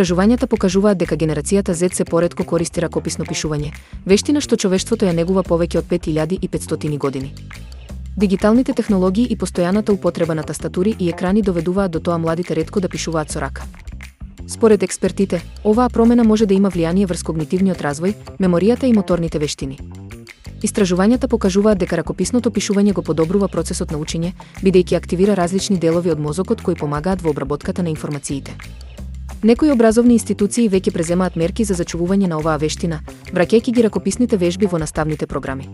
Истражувањата покажуваат дека генерацијата Z се поретко користи ракописно пишување, вештина што човештвото ја негува повеќе од 5500 години. Дигиталните технологии и постојаната употреба на тастатури и екрани доведуваат до тоа младите ретко да пишуваат со рака. Според експертите, оваа промена може да има влијание врз когнитивниот развој, меморијата и моторните вештини. Истражувањата покажуваат дека ракописното пишување го подобрува процесот на учење, бидејќи активира различни делови од мозокот кои помагаат во обработката на информациите. Некои образовни институции веќе преземаат мерки за зачувување на оваа вештина, браќајќи ги ракописните вежби во наставните програми.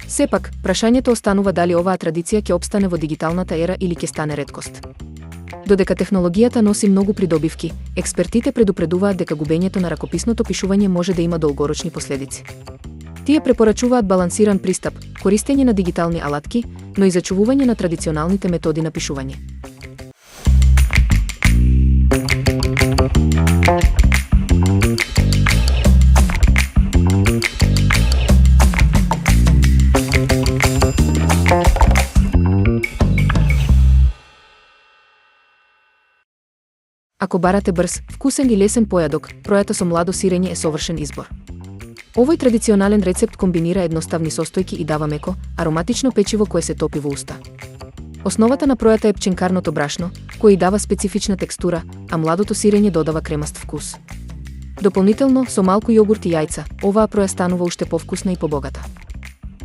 Сепак, прашањето останува дали оваа традиција ќе опстане во дигиталната ера или ќе стане реткост. Додека технологијата носи многу придобивки, експертите предупредуваат дека губењето на ракописното пишување може да има долгорочни последици. Тие препорачуваат балансиран пристап, користење на дигитални алатки, но и зачувување на традиционалните методи на пишување. Ако барате брз, вкусен и лесен појадок, пројата со младо сирење е совршен избор. Овој традиционален рецепт комбинира едноставни состојки и дава меко, ароматично печиво кое се топи во уста. Основата на пројата е пченкарното брашно, кој дава специфична текстура, а младото сирење додава кремаст вкус. Дополнително, со малку јогурт и јајца, оваа проја станува уште повкусна и побогата.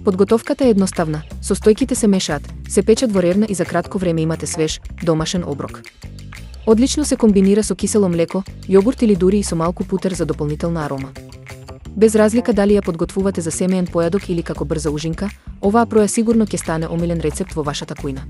Подготовката е едноставна, состојките се мешаат, се печат во рерна и за кратко време имате свеж, домашен оброк. Одлично се комбинира со кисело млеко, јогурт или дури и со малку путер за дополнителна арома. Без разлика дали ја подготвувате за семеен појадок или како брза ужинка, оваа проја сигурно ќе стане омилен рецепт во вашата кујна.